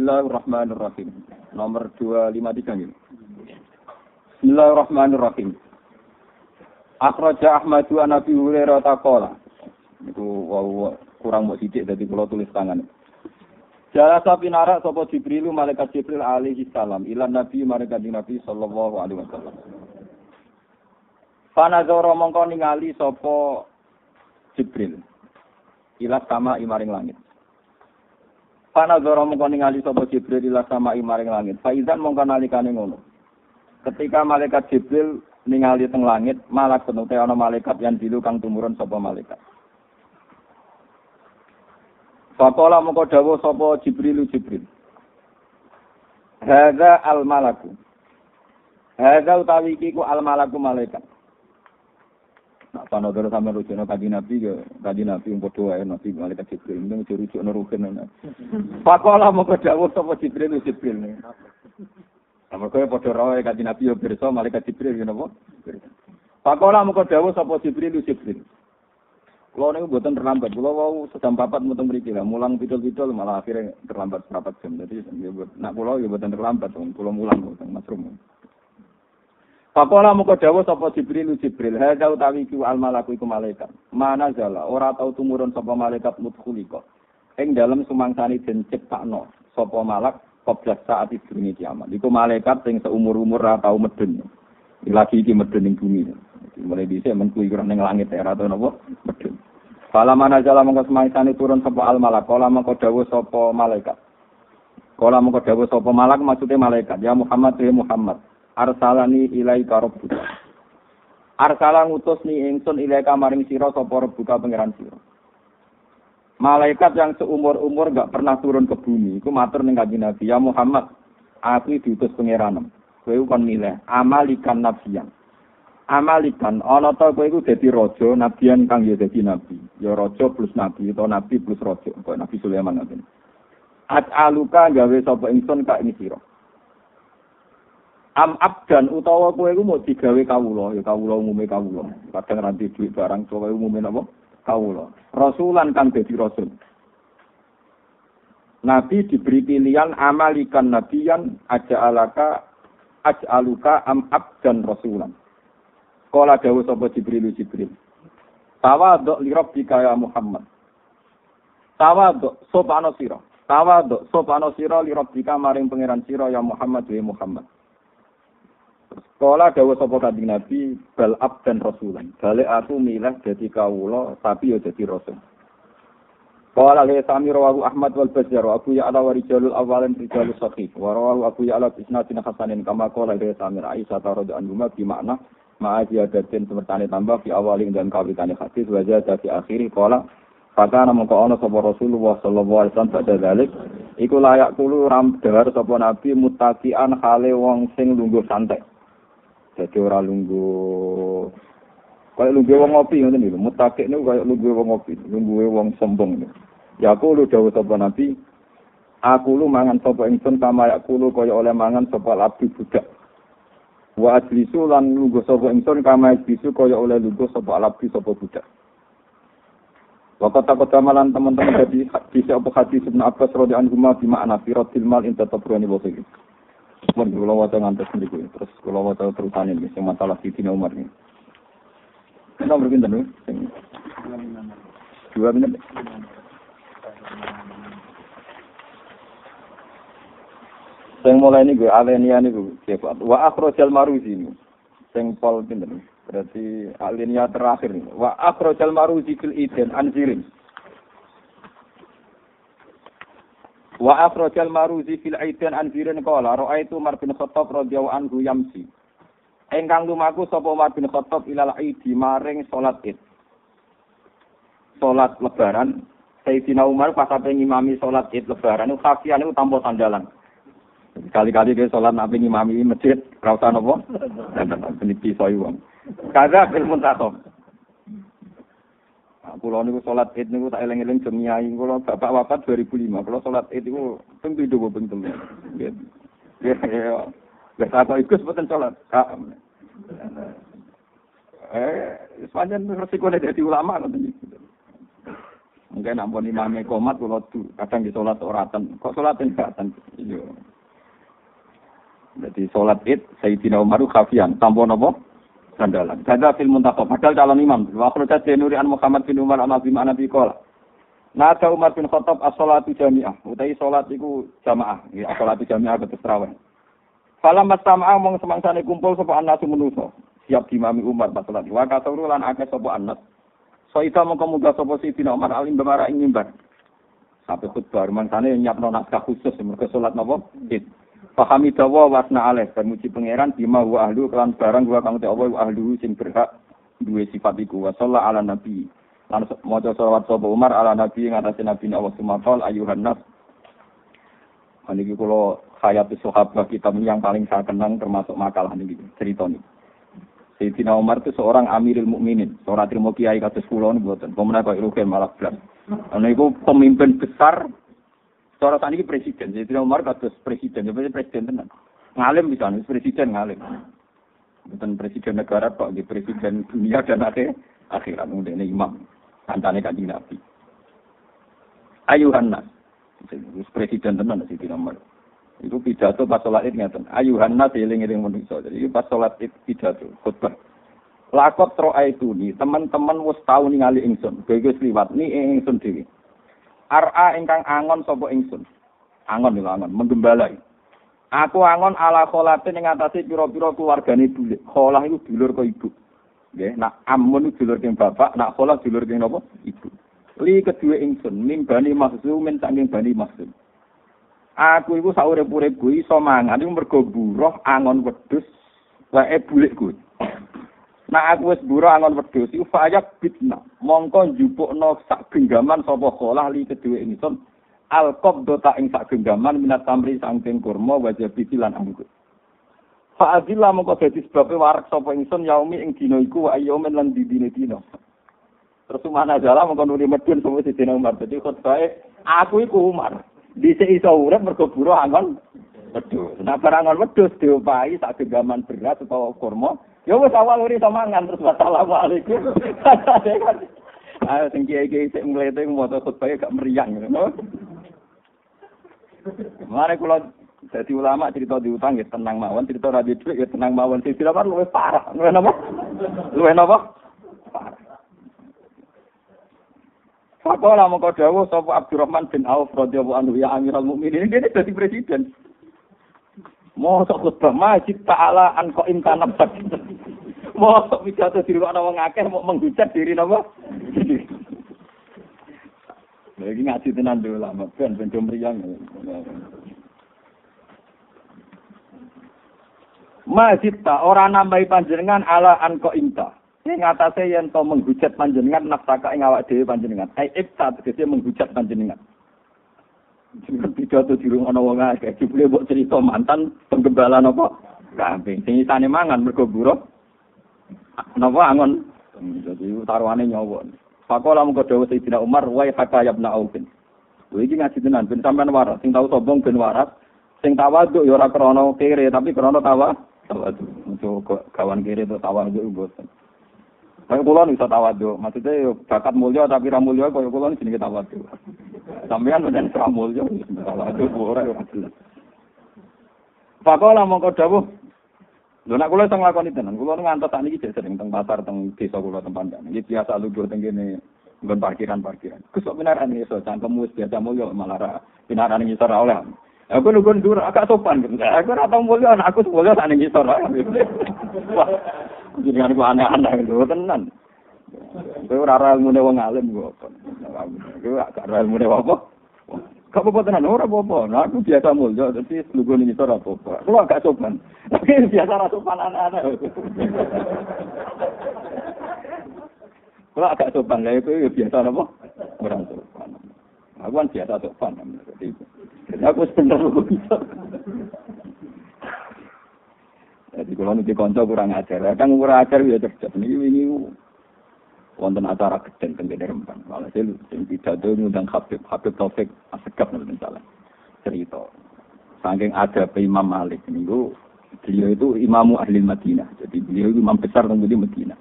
Bismillahirrahmanirrahim. Nomor 253 gitu. Bismillahirrahmanirrahim. Akhraja Ahmadu an Abi Hurairah taqala. Niku kurang mau sithik dadi kula tulis tangan. Jalasa pinara sapa Jibril malaikat Jibril alaihi salam ila Nabi malaikat Nabi sallallahu alaihi wasallam. Panazara mongko ningali sapa Jibril ila sama maring langit. Panazara mongko ningali sapa Jibril ila sama maring langit. Faizan mongko nalikane ngono. Ketika malaikat Jibril ningali teng langit, malak penute ana malaikat yang dilu kang tumurun sapa malaikat. Faqala mongko dawuh sapa Jibril. Hadza al malaku. Hadza utawi iki ku al malaku malaikat. Nak panodoro sampe rujukno kanjeng Nabi ya, kanjeng Nabi padha wae Nabi malaikat Jibril ning dirujukno rugen. Faqala mongko dawuh sapa Jibril. Amarga padha rawe kanjeng Nabi yo pirsa malaikat Jibril ya napa? Pakola mengko dawuh sapa Jibril. Kulo niku mboten terlambat. Kulo wau sedang papat muteng mriki lah, mulang pidul-pidul malah akhirnya terlambat seprapat jam. Dadi nak kulo yo mboten terlambat, kulo mulang muteng masrum. Pakola mengko dawuh sapa Jibril. Hadza utawi ku al malaku iku malaikat. Mana jala ora tau tumurun sapa malaikat mudkhulika. Ing dalem sumangsane den ciptakno sapa malak Qoblas saat itu dunia kiamat. Iku malaikat yang seumur-umur tau medun. Lagi iki medun ning bumi. Mulai dhisik menkui kurang ning langit era atau napa medun. Fala manazala mongko semangsane turun sapa al malak. Kala mongko dawuh sapa malaikat. Kala mongko dawuh sapa malak maksude malaikat. Ya Muhammad ya Muhammad. Arsalani ilaika rabbuka. Arsala ngutus ni ingsun ilaika maring sira sapa rabbuka pangeran sira. Malaikat yang seumur-umur enggak pernah turun ke bumi, iku matur ning Kanjeng Nabi, "Ya Muhammad, aku diutus pangeran. Kowe kon milih amalikan nabiyan. Amalikan ana ta kowe iku dadi raja, nabiyan kang ya dadi nabi. Ya raja plus nabi atau nabi plus raja, kaya Nabi Sulaiman ngoten. At'aluka gawe sapa ingsun ka ing sira. Am abdan utawa kowe iku mau digawe kawula, ya kawula umume kawula. Kadang ranti dhuwit barang kowe umume napa? Kawula. Rasulan kang dadi rasul. Nabi diberi pilihan amalikan nabiyan aj'aluka am abdan rasulan. Kala dawuh sapa Jibril. Tawadhu li rabbika ya Muhammad. Tawadhu sopano sira li rabbika maring pangeran sira ya Muhammad ya Muhammad. Kala dawuh sapa Kanjeng Nabi bal abdan rasulan. Balik aku milih dadi kawula tapi ya dadi rasul. Kala le Samir wa Ahmad wal Bazzar wa Abu Ya'la wa rijalul awwalin rijalus sahih. Wa rawahu Abu Ya'la isnadin hasanin kama qala le Samir Aisyah radhiyallahu anha bi makna ma'ajiyadatin semertane tambah fi awalin dan kawitane hadis wa zada fi akhiri qala fakana mongko ana sapa Rasulullah sallallahu alaihi wasallam pada dalik iku layak kulo ram dahar sapa nabi mutaqian hale wong sing lungguh santai. Jadi ora lungguh kaya lungguh wong ngopi ngoten niku. Mutakik niku kaya lungguh wong ngopi, lungguhe wong sombong niku. Ya aku lu dawuh sapa Nabi, aku lu mangan sapa ingsun kama aku lu kaya oleh mangan sapa abdi budak. Wa ajlisu lan lungguh sapa ingsun kama ajlisu kaya oleh lungguh sapa abdi sapa budak. Waktu takut amalan teman-teman jadi hadis apa hadis Ibnu Abbas radhiyallahu anhu bi makna firatil mal in tatabrani wa sahih. Mun kula waca ngantos niku terus kula waca terusane iki sing masalah Sidina Umar iki. Kita berpindah dulu. 2 menit. Sing mulai niku alenia niku wa akhrajal maruzi niku. Sing pol pinten. Berarti alenia terakhir niku. Wa akhrajal maruzi fil idan anzirin. Wa akhrajal maruzi fil aidan anzirin qala ra'aitu Umar bin Khattab radhiyallahu anhu yamsi. Engkang lumaku sapa Umar bin Khattab ilal aidi maring salat Id. Salat lebaran Sayyidina Umar pas ape ngimami salat Id lebaran niku kafian niku tanpa sandalan. Kali-kali dia salat nabi ngimami masjid ra usah napa? Ben iso wong. Kaza bil muntakhab. Kulo niku salat Id niku tak eling-eling jeng nyai kulo bapak wafat 2005. Kulo salat Id niku ping 7 ping 3. Nggih. Ya. Wis apa iku sebeten salat. Sepanjang resiko dadi ulama ngoten iki. Mungkin ampun imame komat kula kadang di salat oratan. Kok salat enggatan? Iya. Jadi salat Id Sayyidina Umar khafiyan tanpa napa? Sandalan. Kada fil muntakhab padahal calon imam. Wa akhrajat Nuri an Muhammad bin Umar an Abi Ma'nabi qala. Nada Umar bin Khattab as-salatu jami'ah. Utawi salat iku jamaah. Ya salatu jami'ah ketus tarawih. Falam mastama'a mong semangsane kumpul sapa anasu manusa. Siap dimami Umar pas salat. Wa kasuru lan akeh sapa anas. Soita mongko munggah sapa Sayyidina Umar alim bamara ing mimbar. Sampai khutbah mangsane nyiapno naskah khusus mergo salat napa? Id. Pahami dawa wasna aleh dan muji pangeran bima wa ahlu kelan barang wa kang te Allah wa ahlu sing berhak duwe sifat iku wa sallallahu ala nabi. Lan maca selawat sapa Umar ala nabi ing atase nabi Allah sumakal ayuhan nas. Niki kula hayat sahabat kita yang paling saya kenang termasuk makalah niki cerita niki. Sayyidina Umar itu seorang Amirul Mukminin, seorang terima kiai kados kula niku mboten. Pemenang kok Rugen malah blas. Niku pemimpin besar. Cara saniki presiden, Sayyidina Umar kados presiden, jadi presiden tenan. Ngalim bisa, presiden ngalim. Bukan presiden negara kok, di presiden dunia dan akhirat. Ini imam, kancane Kanjeng Nabi. Ayuhan nas, presiden tenan Sayyidina Umar. Itu pidato pas salat Id ngaten. Ayuhan nas eling-eling menungso. Jadi pas salat Id pidato khutbah. Lakot ro'aituni, teman-teman wis tau ningali ingsun. Wis liwat ni ingsun dhewe. Ar'a ingkang angon sapa ingsun. Angon lho angon, menggembalai. Aku angon ala kholate ning atase pira-pira keluargane dulur. Kholah iku dulur kok ibu. Nggih, nak amun dulur king bapak, nak kholah dulur king napa? Ibu. Li kedue ingsun mimbani maksum men saking bani maksum. Aku iku saurip-uripku iso mangan iku mergo buruh angon wedhus wae bulikku. Nah aku wis buruh angon wedhus iku fayak bitna. Mongko njupukno sak genggaman sapa kholah li kedue ingsun. Al-qabdota ing sak genggaman minat tamri saking kurma wajah biti lan anggur. Fa azilla mongko dadi sebabe warak sapa ingsun yaumi ing dina iku wa ayyamin lan dina. Terus mana jala mongko nuli medun sapa Sidina Umar. Dadi khotbahe aku iku Umar. Dhisik iso urip mergo buruh angon wedhus. Nah barangan wedhus diopahi sak genggaman beras utawa kurma. Ya wis awal uri samangan terus wassalamualaikum. Ayo sing kiai-kiai sik mlete moto khotbahe gak meriang ngono. Mare kula dadi ulama cerita diutang ya tenang mawon, cerita ra dhuwit ya tenang mawon. Sing dilapar luwih parah. Luwih napa? Parah. Faqala mongko dawuh sapa Abdurrahman bin Auf radhiyallahu anhu ya Amirul Mukminin dene dadi presiden. Mosok khutbah masjid ta'ala an qaim tanab sak. Mosok pidato dirungokno wong akeh mau menghujat diri napa? Lagi ngaji tenan dhewe lama ben mriyang. Masjid ta ora nambahi panjenengan ala an qaim ta. Sing ngatasé yen to menghujat panjenengan nafsaka ing awak dhewe panjenengan. Ai ibta tegese menghujat panjenengan. Pidato dirungokno wong akeh, jebule mbok cerita mantan penggembala napa? Kambing. Sing isane mangan mergo buruh. Napa angon? Dadi taruhane nyawa. Pakola mung dawuh Sayyidina Umar wa hakayabna Aufin. Kuwi iki ngaji tenan ben sampean waras, sing tau sombong ben waras, sing tawadhu ya ora krana kere tapi krana tawadhu. Untuk kawan kere itu tawadhu mboten. Kaya kula iso tawadhu, maksudnya yo bakat mulya tapi ra mulya kaya kula jenenge tawadhu. Sampeyan menen ra mulya tawadhu ora yo jelas. Pakola mung dawuh lho nek kula iso nglakoni tenan, kula ngantos sakniki jek sering teng pasar teng desa kula tempat kan. Iki biasa lugur teng kene nggon parkiran-parkiran. Kus kok benaran iso cangkemmu wis biasa mulya malah ra benaran iso ra oleh. Aku lugur ndur agak sopan. Aku ora tau mulya, aku mulya sakniki iso ra. Wah. Jadi kan aneh-aneh lho tenan. Kowe ora ilmune wong alim kok. Kowe gak ora ilmune apa? Gak apa-apa tenan, ora apa-apa. Nah, aku biasa mulya, dadi lugu ning isor apa-apa. Kuwi gak sopan. Tapi biasa ra sopan aneh-aneh. Kuwi gak sopan, lha iku biasa apa? Ora sopan. Aku kan biasa sopan. Jadi aku sebenarnya bisa. Jadi kalau nanti konco kurang ajar, kadang kurang ajar ya cerdas. Ini wonten acara gede tengene Rembang. Kalau saya pidato ngundang Habib Taufik Asegaf misalnya cerita. Saking ada Imam Malik niku beliau itu imamu ahli Madinah. Jadi beliau imam besar teng Madinah.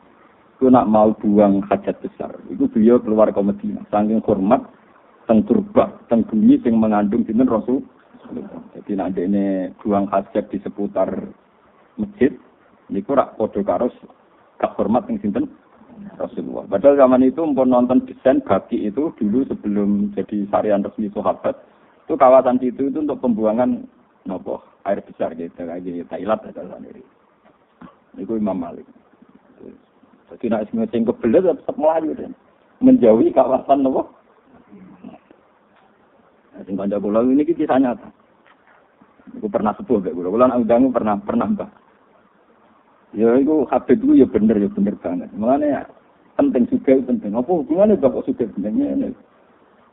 Iku nak mau buang hajat besar. Iku beliau keluar ke Madinah. Saking hormat teng turbah, teng bumi sing mengandung sinten Rasul. Jadi nak dene buang hajat di seputar masjid, niku rak padha karo gak hormat teng sinten Rasulullah. Padahal zaman itu mpun nonton desain baki itu dulu sebelum jadi syariat resmi sahabat, itu kawasan itu untuk pembuangan nopo air besar gitu kayak Thailand ada sendiri. Itu Imam Malik. Jadi nak sing kebelet tetap melayu deh. Menjauhi kawasan nopo. Sing kanca kula ini kisah nyata. Aku pernah sepuh mek kula nak undang pernah Mbah. Ya iku habib itu ya bener banget. Mulane ya penting juga penting. Apa hubungannya kok sudah benenge.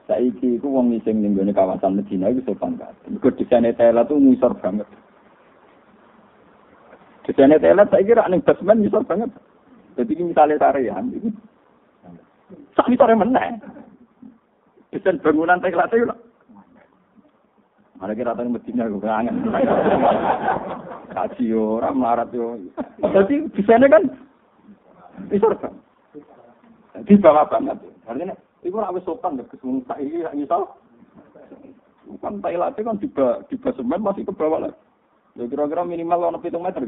Saiki iku wong sing ning gone kawasan Medina iku sopan banget. Iku desaine Thailand tuh ngisor banget. Desaine Thailand saiki rak ning basement ngisor banget. Jadi misalnya tarian itu sak sore meneh. Desain bangunan Thailand itu ada kira tentang Medina gue kangen. Kaji orang melarat yo. Jadi desainnya kan isor kan. Di bawah banget. Artinya itu harus sopan deh. Kesemua ini misal kan Thailand kan di basement masih ke bawah lah. Ya kira-kira minimal 7 meter.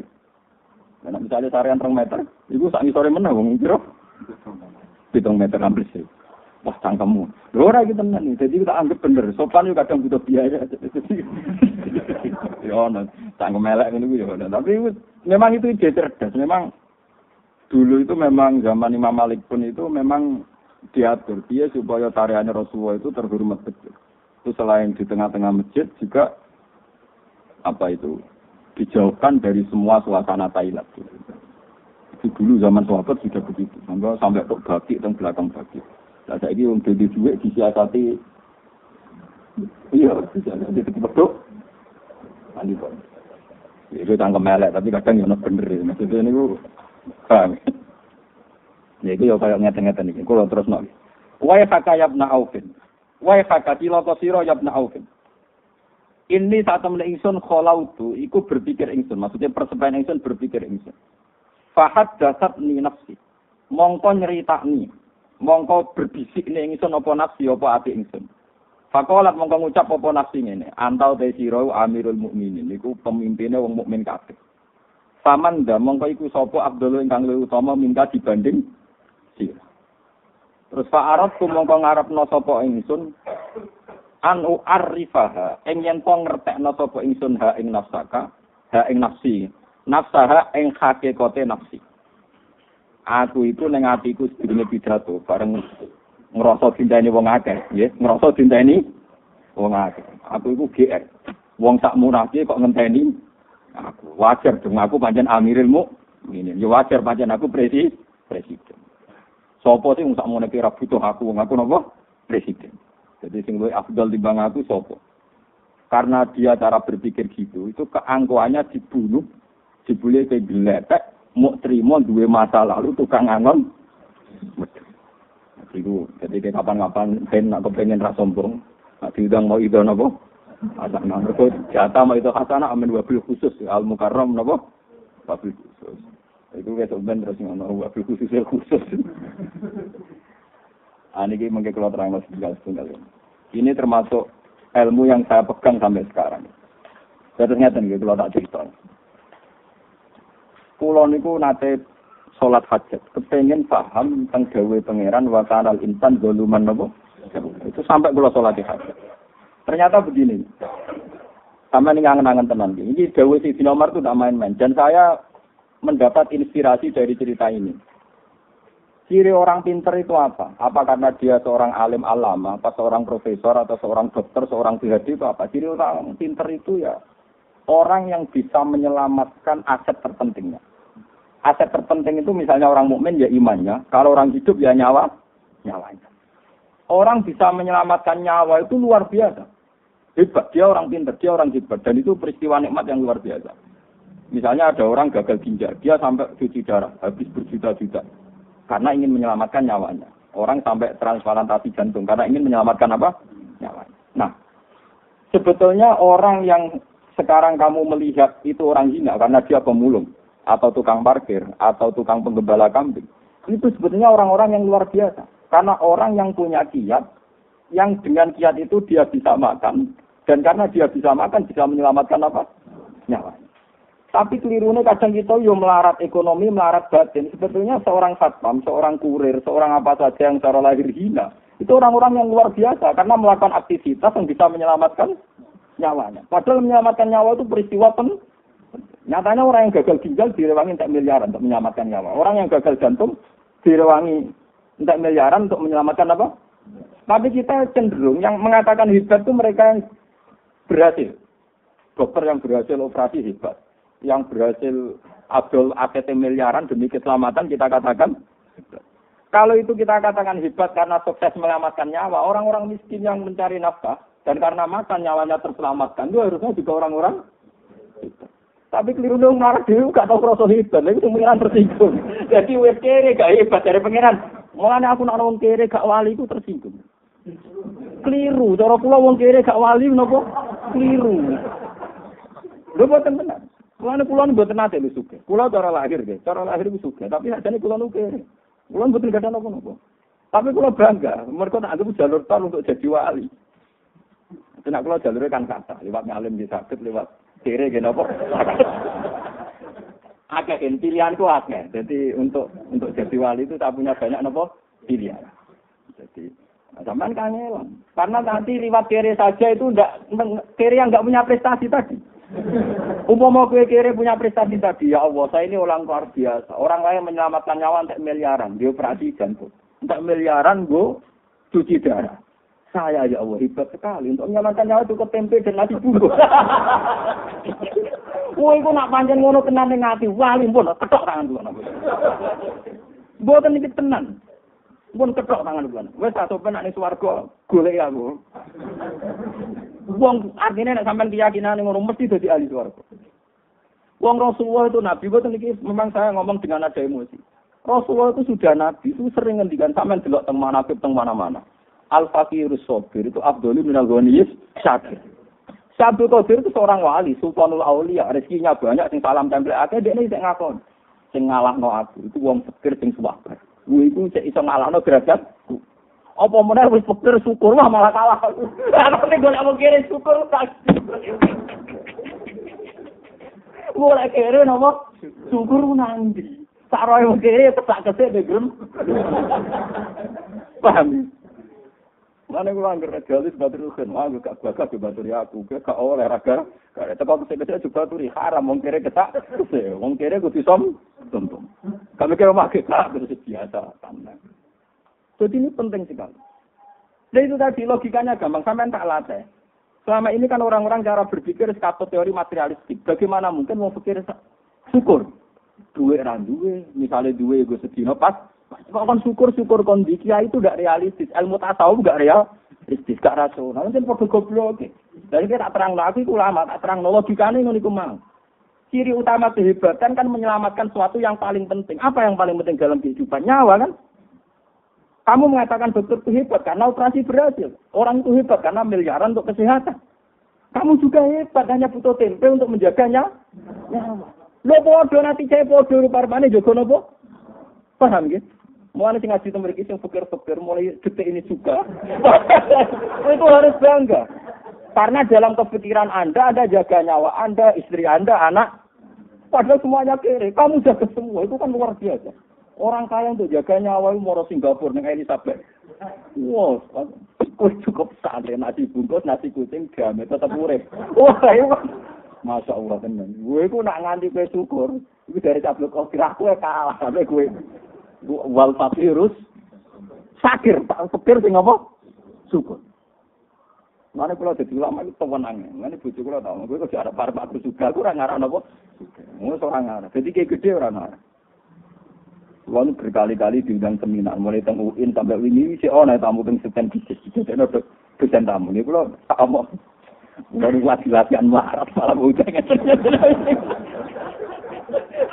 Nah, misalnya tarian 3 meter, itu sak sore meneh wong kira 7 meter hampir sih. Wah, cangkemmu. Lho ora iki tenan iki. Dadi kita anggap bener. Sopan yo kadang butuh biaya. Yo ono cangkem elek ngene ku yo. Tapi memang itu ide cerdas. Memang dulu itu memang zaman Imam Malik pun itu memang diatur dia supaya tariannya Rasulullah itu terhormat betul. Itu selain di tengah-tengah masjid juga apa itu dijauhkan dari semua suasana Thailand. Itu dulu zaman sahabat sudah begitu. Sampai tok baki teng belakang baki. Lah saiki wong dadi dhuwit disiasati iya disiasati betul. Andi kok. Itu tangkem elek tapi kadang yo bener. Maksudnya niku paham. Ya iki yo kaya ngeten-ngeten iki. Kulo terusno. Wa hakayabna aufin. Wa hakati lata sira yabna aufin. Ini saat temen ingsun kholautu iku berpikir ingsun. Maksudnya persebayan ingsun berpikir ingsun. Fahad dasat ni nafsi. Mongko nyeritakni. Mongko berbisik ni ingsun apa nafsi apa ati ingsun. Fakolat mongko ngucap apa nafsi ngene. Antau te sira amirul mukminin. Iku pemimpine wong mukmin kabeh. Samanda mongko iku sapa Abdul ingkang luwih utama minta dibanding sira. Terus fa'arat ku mongko ngarepno sapa ingsun anu arifaha ing yen to ngertekno sapa ingsun ha ing nafsaka ha ing nafsi nafsaha ing hakikate nafsi. Aku itu ning atiku sedurunge pidato bareng ngrasa dinteni wong akeh nggih ngrasa dinteni wong akeh aku iku GR wong sak murahke kok ngenteni aku wajar dong aku pancen amiril mukminin ya wajar pancen aku presiden sapa sing sak mene kira butuh aku wong aku napa presiden jadi sing luwih afdal timbang aku sapa karena dia cara berpikir gitu itu keangkuhannya dibunuh dibule ke geletek mau terima duwe masa lalu tukang angon itu jadi kapan-kapan ben aku pengen ra sombong diundang mau idon apa asana mergo jatah mau itu asana amin wabil khusus al mukarram napa wabil khusus itu wis ben terus ngono wabil khusus niki mengke kula terang setunggal ini termasuk ilmu yang saya pegang sampai sekarang ternyata niki kula tak cerita kula niku nate salat hajat, kepengen paham tentang dawuh pangeran wa kanal insan zaluman napa? Itu sampai kula salat hajat. Ternyata begini. Sampai ning angen-angen tenan iki. Iki dawuh Sayyidina Umar itu tidak main-main dan saya mendapat inspirasi dari cerita ini. Ciri orang pinter itu apa? Apa karena dia seorang alim alama, apa seorang profesor atau seorang dokter, seorang PhD itu apa? Ciri orang pinter itu ya orang yang bisa menyelamatkan aset terpentingnya. Aset terpenting itu misalnya orang mukmin ya imannya, kalau orang hidup ya nyawanya. Orang bisa menyelamatkan nyawa itu luar biasa. Hebat, dia orang pintar, dia orang hebat dan itu peristiwa nikmat yang luar biasa. Misalnya ada orang gagal ginjal, dia sampai cuci darah, habis berjuta-juta karena ingin menyelamatkan nyawanya. Orang sampai transplantasi jantung karena ingin menyelamatkan apa? Nyawanya. Nah, sebetulnya orang yang sekarang kamu melihat itu orang hina karena dia pemulung atau tukang parkir, atau tukang penggembala kambing. Itu sebetulnya orang-orang yang luar biasa. Karena orang yang punya kiat, yang dengan kiat itu dia bisa makan, dan karena dia bisa makan, bisa menyelamatkan apa? Nyawa. Tapi kelirunya kadang kita yo melarat ekonomi, melarat batin. Sebetulnya seorang satpam, seorang kurir, seorang apa saja yang secara lahir hina, itu orang-orang yang luar biasa karena melakukan aktivitas yang bisa menyelamatkan nyawanya. Padahal menyelamatkan nyawa itu peristiwa nyatanya orang yang gagal ginjal direwangi entek miliaran untuk menyelamatkan nyawa. Orang yang gagal jantung direwangi entek miliaran untuk menyelamatkan apa? Tapi kita cenderung yang mengatakan hebat itu mereka yang berhasil. Dokter yang berhasil operasi hebat. Yang berhasil adol APT miliaran demi keselamatan kita katakan hebat. Kalau itu kita katakan hebat karena sukses menyelamatkan nyawa, orang-orang miskin yang mencari nafkah dan karena makan nyawanya terselamatkan, itu harusnya juga orang-orang hebat. Tapi keliru dong marah dhewe gak tau krasa hebat, lha iku pengiran tersinggung. Jadi wis kere gak hebat dari pengiran. Mulane aku nek wong kere gak wali iku tersinggung. Keliru, cara kula wong kere gak wali menapa? Keliru. Lho boten bener. Mulane kula mboten nate lho sugih. Kula cara lahir nggih, cara lahir iku sugih, tapi sakjane kula nu kere. Kula mboten gadah napa-napa. Tapi kula bangga, mergo tak anggap jalur tol untuk jadi wali. Nek kula jalure kan kata, lewat ngalim di sakit, lewat kere gini apa? Akeh pilihanku akeh. Jadi untuk jadi wali itu tak punya banyak apa? Pilihan. Jadi sampean kangelan. Karena nanti liwat kere saja itu kere yang enggak punya prestasi tadi. Umpama kowe kere punya prestasi tadi, ya Allah, saya ini orang luar biasa. Orang lain menyelamatkan nyawa entek miliaran, dioperasi jantung. Entek miliaran go cuci darah. Saya ya Allah hebat sekali untuk menyelamatkan nyawa cukup tempe dan nasi bungkus. Wah, iku nak pancen ngono tenan ning ati, wali pun ketok tangan kula. Mboten iki tenan. Pun ketok tangan kula. Wis tak sopen nek swarga golek aku. Wong artine nek sampean keyakinan ngono mesti dadi ahli swarga. Wong Rasulullah itu nabi, mboten iki memang saya ngomong dengan ada emosi. Rasulullah itu sudah nabi, itu sering ngendikan sampean delok teng manaqib teng mana-mana. Al-Fakirus Sobir itu Abdullah bin Al-Ghaniyus Syakir. Syabdul Qadir itu seorang wali, Sultanul Aulia, rezekinya banyak, sing salam tempel akeh, dia ini sing ngakon. Sing ngalahno aku, itu wong fakir sing suwabar. Kuwi iku sik iso ngalahno derajatku. Apa meneh wis fakir syukur lah malah kalah. Nek golek wong kere syukur tak. Ora kere nopo? Syukur nanti. Saroe wong kere tak kesek degrem. Paham? Mana gue anggar galis batur kan, aku gak bakat baturi aku, gak oleh raga. Kalau teko kese juga baturi haram, wong kere ketak, wong kere gue disom, tuntung. Kami kira makai tak terus biasa tanah. Jadi ini penting sekali. Dan itu tadi logikanya gampang, sampai tak latih. Selama ini kan orang-orang cara berpikir sekatut teori materialistik. Bagaimana mungkin mau pikir syukur? Duwe randuwe, misalnya duwe gue sedino pas. Kok kon syukur kondisi itu tidak realistis. Ilmu tasawuf tidak realistis, gak rasional. Mungkin podo goblok. Dari kita tak terang lagi ulama, tak terang logikane ngono iku mang. Ciri utama kehebatan kan menyelamatkan sesuatu yang paling penting. Apa yang paling penting dalam kehidupan? Nyawa kan? Kamu mengatakan dokter itu hebat karena operasi berhasil. Orang itu hebat karena miliaran untuk kesehatan. Kamu juga hebat, hanya butuh tempe untuk menjaganya. Nyawa. Lo podo nanti saya podo rupa-rupanya jogo nopo? Paham gitu? Mulai sing ngaji mereka sing fikir-fikir mulai detik ini juga. Itu harus bangga. Karena dalam kepikiran Anda jaga nyawa Anda, istri Anda, anak. Padahal semuanya kere. Kamu jaga semua. Itu kan luar biasa. Orang kaya untuk jaga nyawa itu mau Singapura dengan Elizabeth. Wow, cukup santai nasi bungkus, nasi kucing, gamet tetap urip. Wah, itu Masya Allah tenan. Gue nak nganti kowe syukur. Itu dari tablet aku kalah sampai gue. Wal fakirus sakir, tak fakir sing apa? Syukur. Mane kula dadi ulama iki tewenange. Mane bojo kula tau, kowe kok arep arep aku juga, aku ora ngarep napa. Wong ora ngarep. Dadi ki gede ora ngarep. Lalu berkali-kali diundang seminar, mulai teng UIN sampai ini si ana tamu teng Seten bisnis. Dene dosen tamu. Niku kula tak omong. Baru latihan marat malah udah ngeten.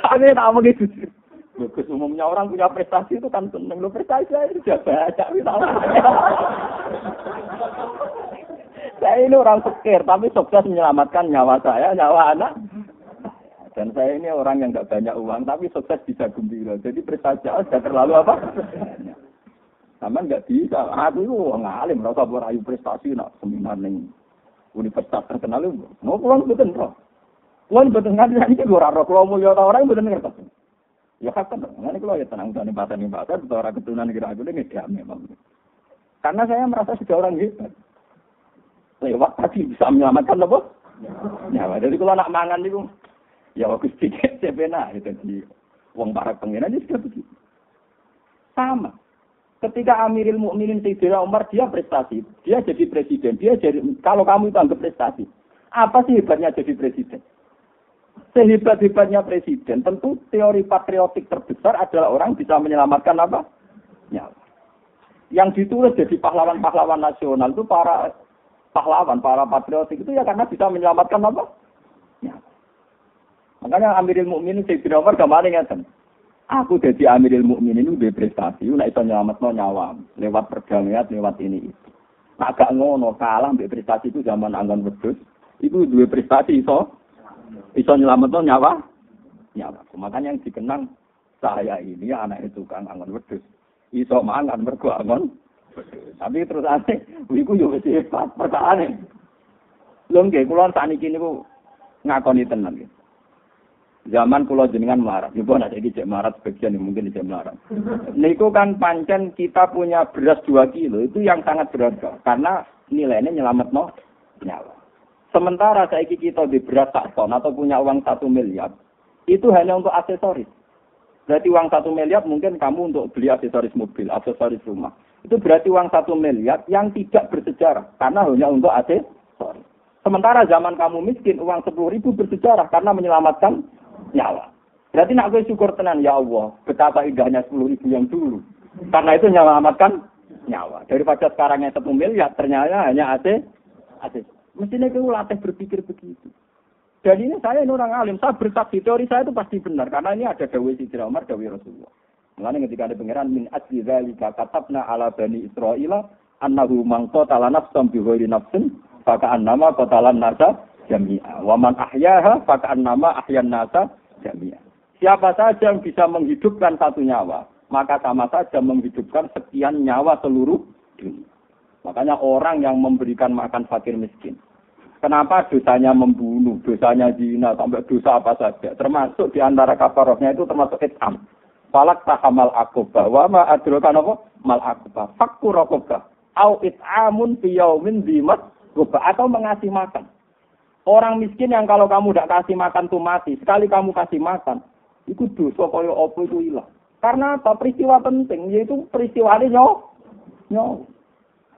Ane tak omong gitu. Bagus, umumnya orang punya prestasi itu kan seneng. Lo prestasi saya sudah baca. Saya ini orang fakir, tapi sukses menyelamatkan nyawa saya, nyawa anak. Dan saya ini orang yang nggak banyak uang, tapi sukses bisa gembira. Jadi prestasi sudah terlalu apa? Sama nggak bisa. Aku itu ngalim, rasa berayu prestasi, nak seminar nih universitas terkenal itu. Mau pulang betul kok. Pulang betul nggak ini gue raro kalau mau lihat orang betul ngerti. Ya kan, nanti kalau ya tenang tani bahasa, orang keturunan kira aku ini dia memang. Karena saya merasa sudah orang hebat. Lewat tadi bisa menyelamatkan apa? Ya, jadi kalau nak mangan itu, ya waktu sedikit cepena itu di uang para pengiran itu sudah begitu. Sama. Ketika Amirul Mukminin Sayyidina Umar dia prestasi, dia jadi presiden, dia jadi kalau kamu itu anggap prestasi, apa sih hebatnya jadi presiden? Sehebat-hebatnya presiden, tentu teori patriotik terbesar adalah orang bisa menyelamatkan apa? Nyawa. Yang ditulis jadi pahlawan-pahlawan nasional itu para pahlawan, para patriotik itu ya karena bisa menyelamatkan apa? Nyawa. Makanya Amirul Mukminin Sayyidina Umar kemarin ngeten. Aku jadi Amirul Mukminin udah prestasi, nek iso nyelametno nyawa lewat perdamaian, lewat ini itu. Nah, gak ngono kalah mbek prestasi itu zaman anggon wedhus, itu dua prestasi iso nyelametno nyawa. Makanya yang dikenang saya ini anak itu tukang anggon wedhus. Iso mangan mergo anggon wedhus. Tapi terus aneh, iku yo wis hebat perkarane. Lho nggih, kula sakniki niku ngakoni tenan nggih. Zaman kula jenengan melarat, ibu anak iki cek melarat sebagian mungkin cek melarat. Niku kan pancen kita punya beras 2 kilo itu yang sangat berharga karena nilainya nyelametno nyawa. Sementara saiki kita di beras 1 ton atau punya uang 1 miliar, itu hanya untuk aksesoris. Berarti uang 1 miliar mungkin kamu untuk beli aksesoris mobil, aksesoris rumah. Itu berarti uang 1 miliar yang tidak bersejarah karena hanya untuk aksesoris. Sementara zaman kamu miskin uang 10.000 bersejarah karena menyelamatkan nyawa. Berarti nak gue syukur tenan ya Allah, betapa indahnya 10.000 yang dulu. Karena itu menyelamatkan nyawa. Daripada sekarangnya 1 miliar ternyata hanya AC. Mestinya gue latih berpikir begitu. Dan ini saya ini orang alim, saya bersaksi teori saya itu pasti benar karena ini ada dawuh Sayyidina Umar, dawuh Rasulullah. Mulane ketika ada pangeran min ajli zalika katabna ala bani Israila annahu man qatala nafsan bi ghairi nafsin fa ka'annama qatalan nasa jami'a wa man ahyaha fa ka'annama ahyan nasa jami'a. Siapa saja yang bisa menghidupkan 1 nyawa, maka sama saja menghidupkan sekian nyawa seluruh dunia. Makanya orang yang memberikan makan fakir miskin. Kenapa dosanya membunuh, dosanya zina, sampai dosa apa saja. Termasuk di antara kafarahnya itu termasuk it'am. Falak tahamal akobah. Wa ma adrokan apa? Mal akobah. Fakku rokobah. Au it'amun fiyaumin dimat gobah. Atau mengasih makan. Orang miskin yang kalau kamu tidak kasih makan tuh mati. Sekali kamu kasih makan. Itu dosa kaya apa itu hilang. Karena apa? Peristiwa penting. Yaitu peristiwa ini nyawa.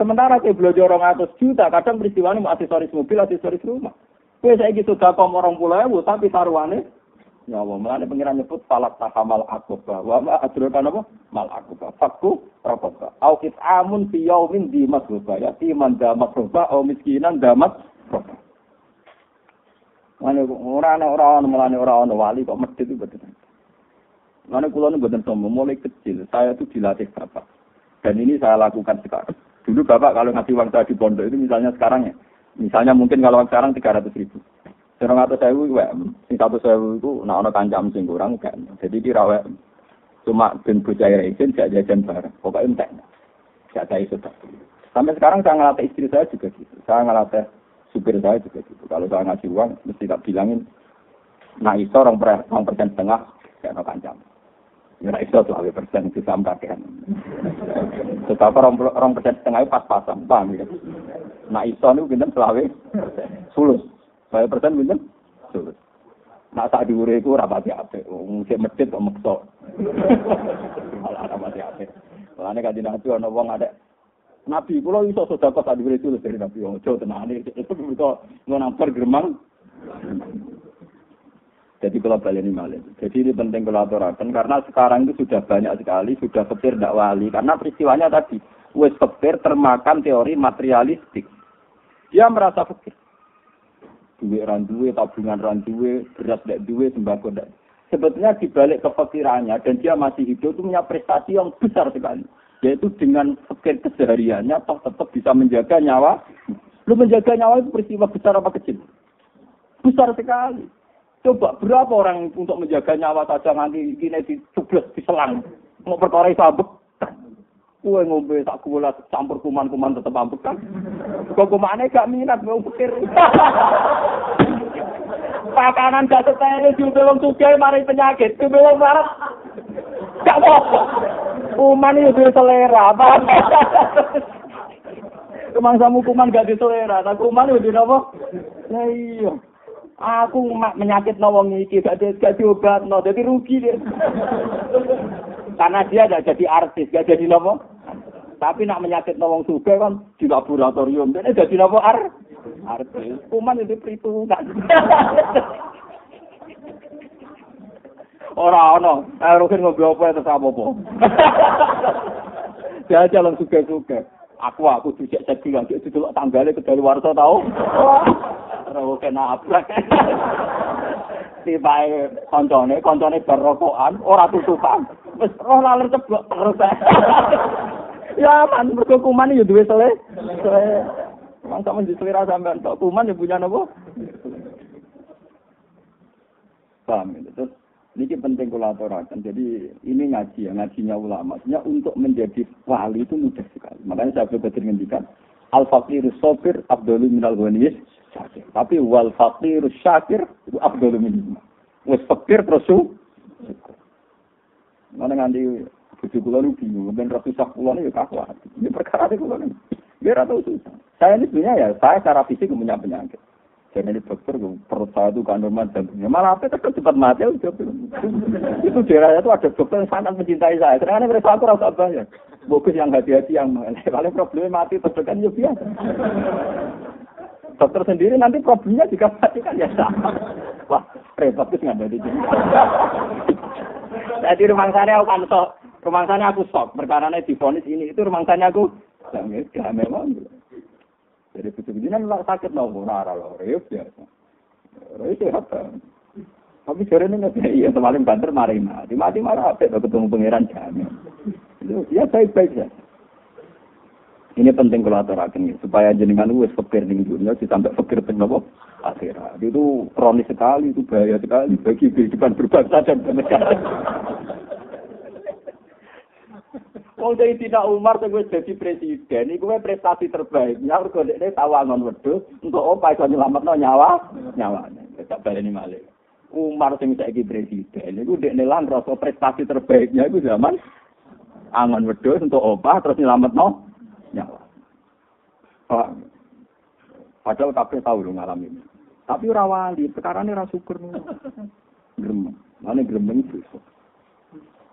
Sementara saya belajar 200 juta, kadang peristiwa ini aksesoris mobil, aksesoris rumah. Kue saya gitu sudah orang 10.000, tapi taruhannya nyawa. Mulanya pengiran nyebut falak tahamal akobah. Wa adrokan apa? Mal akobah. Fakku rokobah. Au it'amun fi yaumin di masrubah. Ya timan damat rubah, au miskinan damat rubah. Mulanya orang wali kok medit itu betul. Mulanya kulon betul sombong, mulai kecil. Saya itu dilatih bapak. Dan ini saya lakukan sekarang. Dulu bapak kalau ngasih uang saya di pondok itu misalnya sekarang ya. Misalnya mungkin kalau sekarang 300.000. 100.000 itu 100.000 itu nak ono kancam sing kurang kan. Jadi dirawe cuma ben bocah izin gak jajan bareng. Pokoknya entek. Gak ada itu. Sampai sekarang saya ngelatih istri saya juga gitu. Saya ngelatih supir saya juga gitu. Kalau saya ngasih uang mesti tak bilangin nah iso 2% setengah gak ono kancam. Ya iso 2% bisa mkakean. Sebab 2% setengah pas-pasan, paham ya. Nah iso niku pinten 20 sulus. 20% pinten? Sulus. Nah sak dhuwure iku ora pati apik. Wong sik medhit kok meksa. Malah ora pati apik. Mulane kanjeng Nabi ana wong ada Nabi kula iso sedekah sak dhuwure sulus dari Nabi wong ojo tenane. Itu kok ngono pergeremang. Jadi kalau baleni malih. Jadi ini penting kalau aturaken karena sekarang itu sudah banyak sekali sudah kepir ndak wali karena peristiwanya tadi wis kepir termakan teori materialistik. Dia merasa fakir. Duit ran duwe, tabungan ran duwe, beras ndak duwe, sembako ndak. Sebetulnya dibalik kefakirannya dan dia masih hidup itu punya prestasi yang besar sekali. Yaitu dengan fakir kesehariannya toh tetap bisa menjaga nyawa. Lu menjaga nyawa itu peristiwa besar apa kecil? Besar sekali. Coba berapa orang untuk menjaga nyawa saja nanti kini dicublos diselang. Mau perkara sabuk. Kue ngombe tak gula campur kuman-kuman tetep ambek kan. Kok kumane gak minat mau pikir. Pakanan gak setene diombe wong sugih mari penyakit. Diombe wong larat. Gak apa-apa. Kuman itu selera. Kemangsamu kuman gak diselera, tak kuman itu apa? Ya iya. Aku menyakit wong iki gak diobatno, jadi rugi dia. Karena dia gak jadi artis, gak jadi apa? Tapi nak menyakit wong sugih kan di laboratorium, dia jadi apa artis. Kuman itu perhitungan. Ora ono, rugen ngobrol apa terus apa-apa. Dia jalan sugih-sugih. Aku dicek sedih lagi didelok tanggale kedaluwarsa tau. Ora kena abrak. Tibae koncone berokokan, ora tutupan. Wis roh laler ceblok terus. Ya man mergo kuman yo duwe selera. Wong sampeyan diselera sampean tok kuman yo punya napa? Paham itu. Terus ini penting kula aturaken. Jadi ini ngaji ya, ngajinya ulama. Maksudnya untuk menjadi wali itu mudah sekali. Makanya saya berpikir ngendikan al-faqirus sabir afdalu minal ghaniyis syakir. Tapi wal faqirus syakir itu afdalu minhu. Wis fakir terus syukur. Mana nganti bojo kula nu bingung, ben ratus sak kula ya kakuat. Ini perkara kula niku. Biar atau susah. Saya ini sebenarnya ya, saya secara fisik punya penyakit. Jadi dokter, perut saya itu kandungan jantungnya. Malah apa itu cepat mati. Itu daerahnya itu ada dokter yang sangat mencintai saya. Karena mereka aku rasa banyak. Bagus yang hati-hati yang paling problemnya mati terdekat ya biasa. Dokter sendiri nanti problemnya jika mati kan ya sama. Wah, repot itu nggak ada di sini. Jadi rumah sana aku kan sok. Rumah sana aku sok. Perkaranya divonis ini. Itu rumah sana aku. Gak memang. Jadi begini sakit nopo nara loh, biasa. Sehat kan. Tapi sore ini iya semalam banter mati marah apa? Ketemu pangeran jamin. Itu ya baik-baik ya. Ini penting kalau aturaken supaya jenengan wis fikir ning dunia sampai fikir teng nopo akhirat. Itu kronis sekali, itu bahaya sekali bagi kehidupan berbangsa dan bernegara. Wong Sayyidina Umar sing wis dadi presiden iku prestasi terbaik. Nyaur kok dekne tawangon wedhus untuk apa iso nyelametno nyawane. Tak baleni malih. Umar sing saiki presiden iku dekne lan rasa prestasi terbaiknya iku zaman angon wedhus untuk apa terus nyelametno nyawa. Padahal kabeh tau lho ngalami. Tapi ora wali, perkarane ora syukur. Gremeng. Mane gremeng susah.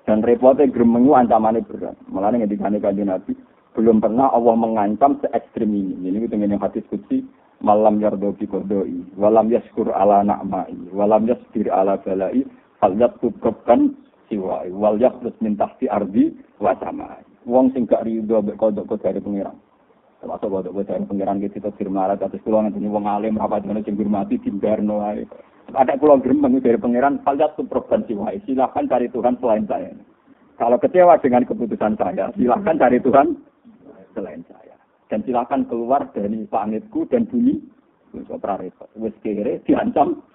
Dan repotnya gremeng itu ancamannya berat. Malah ngendikane Kanjeng Nabi, belum pernah Allah mengancam se-ekstrim ini. Ini itu yang hadis qudsi, malam yardo bi qadai, walam yaskur ala na'mai, walam yasbir ala balai, fal yatubkan siwai, wal yakhrus min tahti ardi wa samai. Wong sing gak rido mek kodok dari pengiran. Termasuk kodok dari pengiran kita firman atas kula ngene wong alim rapat ngono sing hormati dimbarno ae. Ada pulau gremeng dari pangeran, kalian tuh provinsi wahai. Silakan cari Tuhan selain saya. Kalau kecewa dengan keputusan saya, silakan cari Tuhan selain saya. Dan silakan keluar dari langitku dan bumi. Wes kere diancam.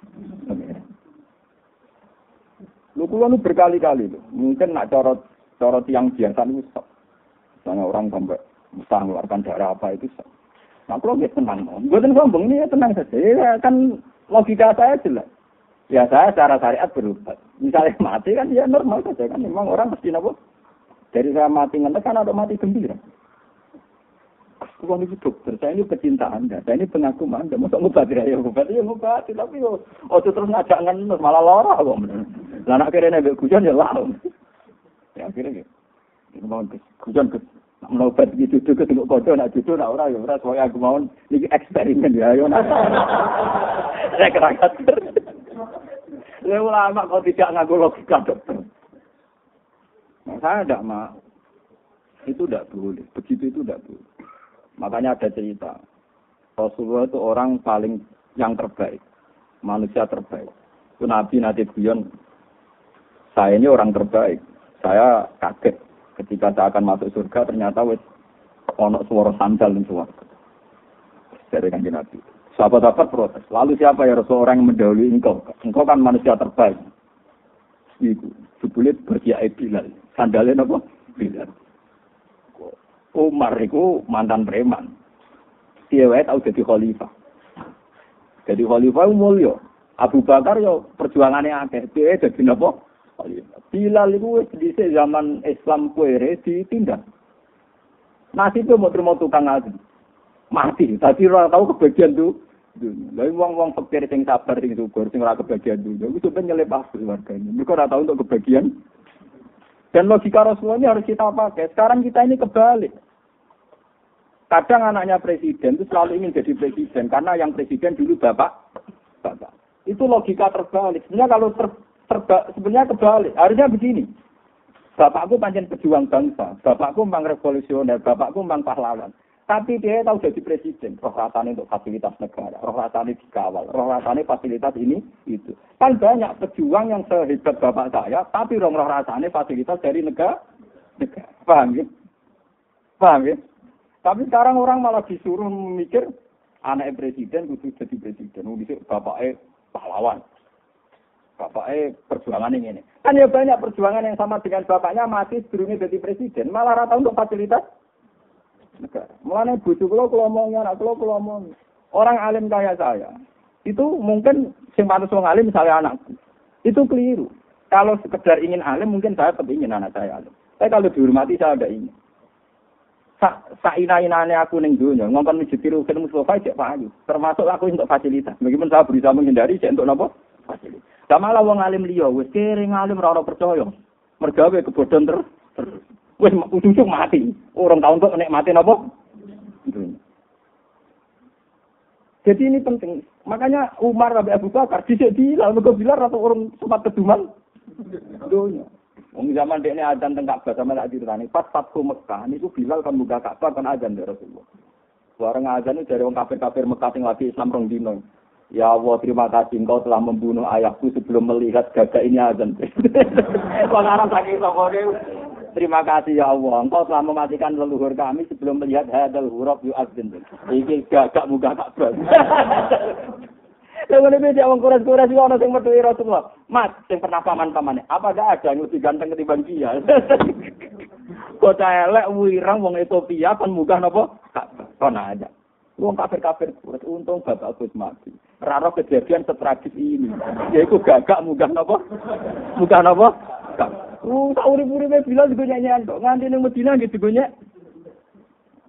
Lu kulo berkali-kali lu. Mungkin nak corot yang biasa itu sok. Misalnya orang sampai bisa mengeluarkan darah apa itu sok. Nah kalau dia tenang, buatan sombong ini ya tenang saja. Ya, kan logika saya jelas. Ya saya secara syariat berubah. Misalnya mati kan ya normal saja kan. Memang orang mesti apa? Dari saya mati ngenes kan ada mati gembira. Bukan itu dokter, saya ini pecinta Anda. Saya ini pengagum Anda. Masa ngobati ya ngobati. Tapi terus ngajak ngenes malah lara kok. Lah nak kira nek hujan ya lalu. Ya akhirnya gitu. Mau hujan ke menobat gitu ke tengok kode nak jujur nak ora ya ora soalnya aku mau iki eksperimen ya ayo nak. Saya kerakat. Ulama kok tidak ngaku logika dokter. Nah, saya tidak mau. Itu tidak boleh. Begitu itu tidak boleh. Makanya ada cerita. Rasulullah itu orang paling yang terbaik. Manusia terbaik. Itu Nabi nanti guyon. Saya ini orang terbaik. Saya kaget. Ketika saya akan masuk surga, ternyata ono suara sandal dan suara. Dari Kanjeng Nabi. Sahabat-sahabat protes. Lalu siapa ya Rasul orang yang mendahului engkau? Engkau kan manusia terbaik. Iku jebule berkiai Bilal. Sandalnya apa? Bilal. Umar itu mantan preman. Dia wae tau jadi khalifah. Jadi khalifah mulya. Abu Bakar yo perjuangane akeh. Dia dadi napa? Khalifah. Bilal itu wis dhisik zaman Islam kuwere ditindak. Nasibnya mau terima tukang ngaji. Mati. Tadi ora tau kebagian tuh. Lha wong-wong fakir sing sabar sing syukur sing ora kebagian dunya iku sampe nyelip asli wargane. Mereka ora tahu untuk kebagian. Dan logika Rasulullah ini harus kita pakai. Sekarang kita ini kebalik. Kadang anaknya presiden itu selalu ingin jadi presiden karena yang presiden dulu bapak. Itu logika terbalik. Sebenarnya kalau sebenarnya kebalik. Harusnya begini. Bapakku pancen pejuang bangsa, bapakku memang revolusioner, bapakku memang pahlawan. Tapi dia tahu jadi presiden, roh rasanya untuk fasilitas negara, roh rasanya dikawal, roh rasanya fasilitas ini, itu. Kan banyak pejuang yang sehebat bapak saya, tapi roh rasanya fasilitas dari negara. Paham ya? Paham ya? Tapi sekarang orang malah disuruh memikir, anak presiden kudu jadi presiden. Bapaknya pahlawan. Bapaknya perjuangan ini. Kan ya banyak perjuangan yang sama dengan bapaknya mati sebelumnya jadi presiden. Malah rata untuk fasilitas negara. Mulane bojo kula omongnya, anak kula omong. Orang alim kaya saya, itu mungkin sing pantes wong alim misalnya anakku. Itu keliru. Kalau sekedar ingin alim mungkin saya tetap ingin anak saya alim. Tapi kalau dihormati saya ada ingin. Saina-inane aku ning donya, ngomong masjid Rukin Mustafa cek payu. Termasuk aku untuk fasilitas. Meskipun saya berusaha menghindari cek untuk napa? Fasilitas. Lah malah wong alim liya wis kering alim ora percaya. Mergawe kebodhon terus. Wis ujung mati. Orang tahu untuk nikmati napa? Jadi ini penting. Makanya Umar sampai Abu Bakar dhisik Bilal mergo Bilal atau orang sempat keduman donya. Wong zaman dekne adzan teng Ka'bah sama tak diritani. Pas Fathu Mekah niku Bilal kan buka Ka'bah kan adzan ya Rasulullah. Bareng adzan itu dari wong kafir-kafir Mekah sing lagi Islam rong dino. Ya Allah, terima kasih engkau telah membunuh ayahku sebelum melihat gagak ini adzan. Wong Arab saking sokone. Terima kasih ya Allah, engkau telah mematikan leluhur kami sebelum melihat hadal huruf yu'adzin. Iki gagak muka Ka'bah. Lha ngene beda wong kuras-kuras iki ana sing medhi Rasulullah. Mas, sing pernah paman-pamane, apa gak ada yang lebih ganteng ketimbang dia? Kota elek wirang wong Ethiopia kan munggah napa? Ka'bah. Kon aja. Wong kafir-kafir kuras untung bapak Gus mati. Ora ora kejadian setragis ini. Yaiku gagak munggah napa? Munggah napa? Tak urip-uripe Bilal juga nyanyian kok. Nganti ning Madinah gitu gue.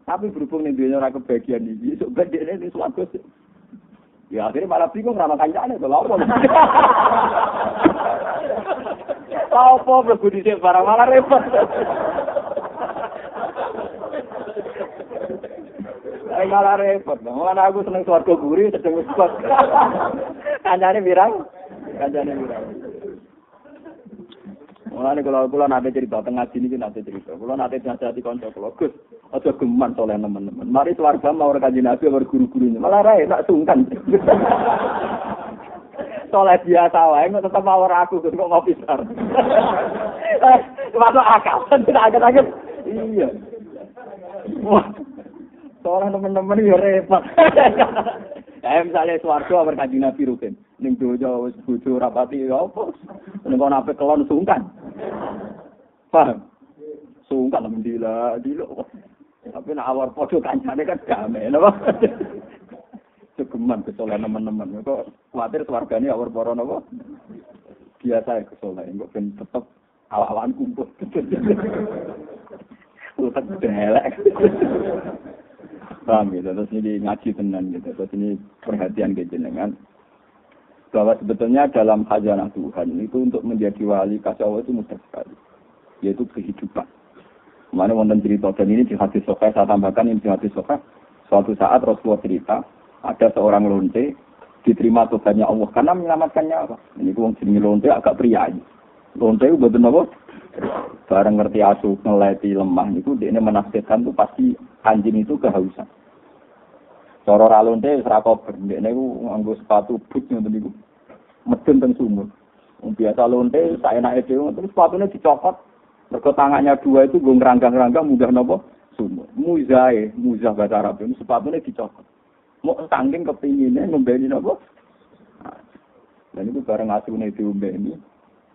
Tapi berhubung ning dunya ora kebagian iki, sok bedene ning swarga. Ya akhirnya malah bingung sama kancane to lha opo. Apa mlebu dhisik barang malah repot. Ayo malah repot. Malah aku seneng swarga guri sedeng wis kok. Kancane pirang? Kancane pirang? Mulane kula nate cerita teng ngaji niki nate cerita. Kula nate nasihati kanca kula, Gus, aja geman soleh teman-teman. Mari swarga mau kanjeng Nabi karo guru-gurunya. Malah ra enak sungkan. Soleh biasa wae kok tetep mawar aku kok ngopi sar. Masuk akal, tidak agak-agak. Iya. Wah. Soleh teman-teman yo repot. Misalnya swarga karo kanjeng Nabi rugen. Ning donya wis bojo rapati apa? Ning kono ape kelon sungkan. Paham? Sungkan mendila, dilo. Tapi nek awar padha kancane kan damai, napa? Cegeman kesolehan teman-teman. Kok kuwatir swargane awar para napa? Biasa kesolehan kok ben tetep awak-awakan kumpul. Utek delek. Paham gitu, terus ini ngaji tenan gitu, terus ini perhatian ke jenengan bahwa sebetulnya dalam khazanah Tuhan itu untuk menjadi wali kasih Allah itu mudah sekali, yaitu kehidupan. Mana wonten cerita dan ini di hadis sahih saya tambahkan ini di hadis sahih. Suatu saat Rasulullah cerita ada seorang lonte diterima Tuhannya Allah karena menyelamatkan nyawa. Ini wong jenenge lonte agak priayi. Lonte itu betul apa? Barang ngerti asuh ngeleti lemah itu dia menafsirkan itu pasti anjing itu kehausan. Cara ra lonte wis ra kober, ndekne iku nganggo sepatu boot ngoten niku. Medun teng sumur. Wong biasa lonte saenake dhewe terus sepatune dicopot. Mergo tangannya dua itu nggo ngranggang-ranggang munggah napa? Sumur. Muzah bahasa Arab itu sepatune dicopot. Mau saking kepingine ngombeni napa? Dan itu bareng asune diombeni.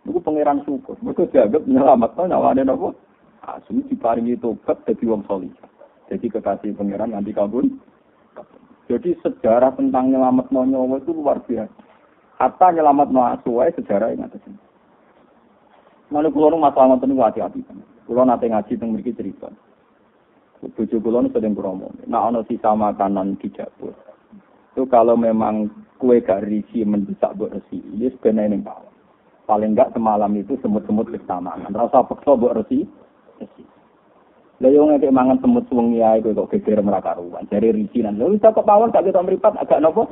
Niku pangeran syukur. Mergo dianggap nyelametno nyawane napa? Asu diparingi tobat dadi wong saleh. Jadi kekasih pangeran nanti kabun. Jadi sejarah tentang nyelametno nyawa itu luar biasa. Hatta nyelametno asu wae sejarah yang atas. Lalu kula nu masalah ngoten niku hati-hati. Kula nate ngaji teng mriki cerita. Bojo kula nu sedeng kromo. Nek ana sisa makanan di dapur. Itu kalau memang kue gak risi mendesak mbok resi, wis ben ning bawah. Paling enggak semalam itu semut-semut wis tamangan. Rasa peksa mbok resi. Lah yo ngeke mangan semut wengi ae kok geger merakaruan. Jare risi lan lho kok pawon gak ketok mripat agak napa?